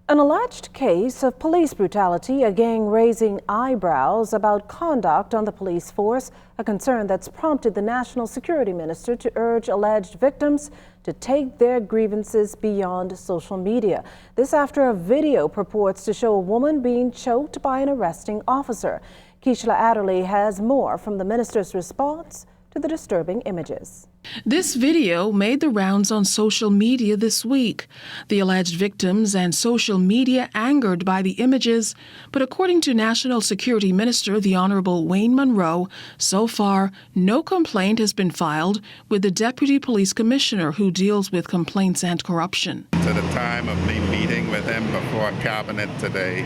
An alleged case of police brutality, a gang raising eyebrows about conduct on the police force, a concern that's prompted the National Security Minister to urge alleged victims to take their grievances beyond social media. This after a video purports to show a woman being choked by an arresting officer. Keishla Adderley has more from the minister's response to the disturbing images. This video made the rounds on social media this week. The alleged victims and social media angered by the images, but according to National Security Minister the Honorable Wayne Munro, so far no complaint has been filed with the Deputy Police Commissioner who deals with complaints and corruption. To the time of me meeting with him before Cabinet today,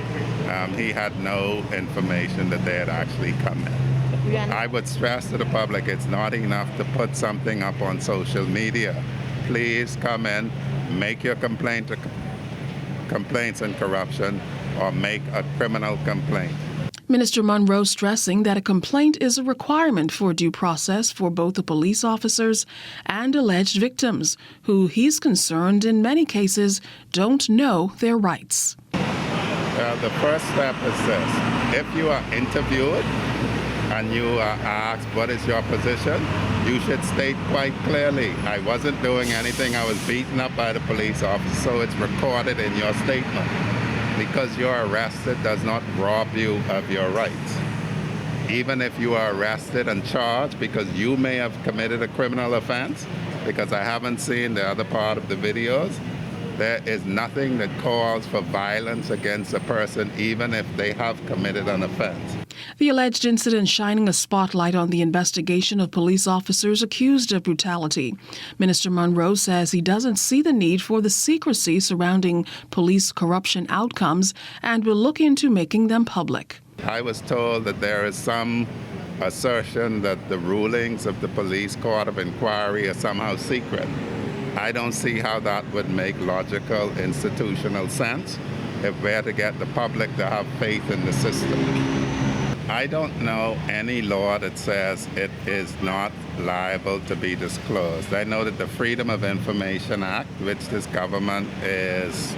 he had no information that they had actually come in. I would stress to the public it's not enough to put something up on social media. Please come in, make your complaints and corruption, or make a criminal complaint. Minister Munro stressing that a complaint is a requirement for due process for both the police officers and alleged victims, who he's concerned in many cases don't know their rights. The first step is this. If you are interviewed and you are asked what is your position, you should state quite clearly, I wasn't doing anything, I was beaten up by the police officer, so it's recorded in your statement. Because you're arrested does not rob you of your rights. Even if you are arrested and charged because you may have committed a criminal offense, because I haven't seen the other part of the videos, there is nothing that calls for violence against a person even if they have committed an offense. The alleged incident shining a spotlight on the investigation of police officers accused of brutality. Minister Munro says he doesn't see the need for the secrecy surrounding police corruption outcomes and will look into making them public. I was told that there is some assertion that the rulings of the police court of inquiry are somehow secret. I don't see how that would make logical institutional sense if we're to get the public to have faith in the system. I don't know any law that says it is not liable to be disclosed. I know that the Freedom of Information Act, which this government is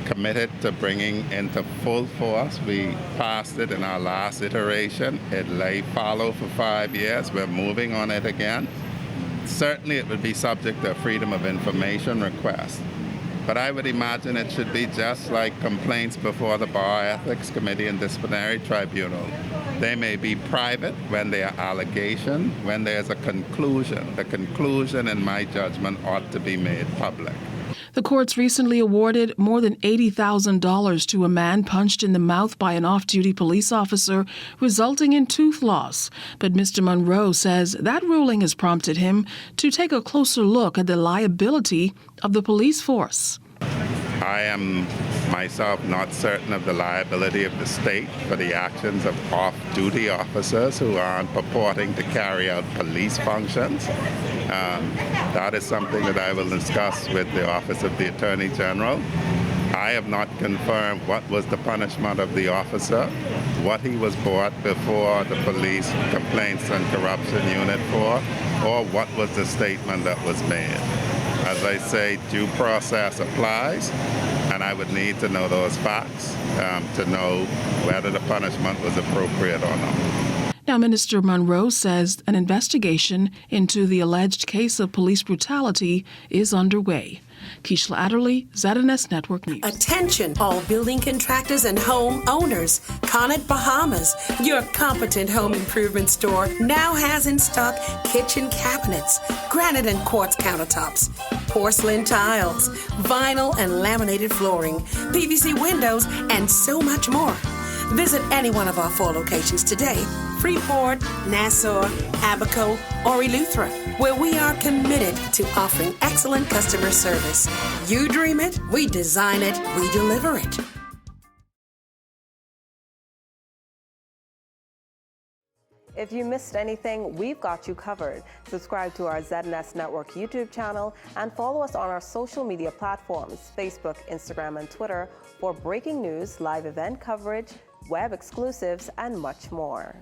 committed to bringing into full force, we passed it in our last iteration. It lay fallow for 5 years. We're moving on it again. Certainly it would be subject to a Freedom of Information request. But I would imagine it should be just like complaints before the Bar Ethics Committee and Disciplinary Tribunal. They may be private when they are allegations. When there's a conclusion, the conclusion, in my judgment, ought to be made public. The courts recently awarded more than $80,000 to a man punched in the mouth by an off-duty police officer, resulting in tooth loss. But Mr. Munro says that ruling has prompted him to take a closer look at the liability of the police force. I am myself not certain of the liability of the state for the actions of off-duty officers who aren't purporting to carry out police functions. That is something that I will discuss with the Office of the Attorney General. I have not confirmed what was the punishment of the officer, what he was brought before the Police Complaints and Corruption Unit for, or what was the statement that was made. As I say, due process applies, and I would need to know those facts to know whether the punishment was appropriate or not. Now, Minister Munro says an investigation into the alleged case of police brutality is underway. Keishla Adderley, ZNS Network News. Attention, all building contractors and home owners. Conant Bahamas, your competent home improvement store, now has in stock kitchen cabinets, granite and quartz countertops, porcelain tiles, vinyl and laminated flooring, PVC windows, and so much more. Visit any one of our 4 locations today: Freeport, Nassau, Abaco, or Eleuthera, where we are committed to offering excellent customer service. You dream it, we design it, we deliver it. If you missed anything, we've got you covered. Subscribe to our ZNS Network YouTube channel and follow us on our social media platforms, Facebook, Instagram, and Twitter, for breaking news, live event coverage, web exclusives, and much more.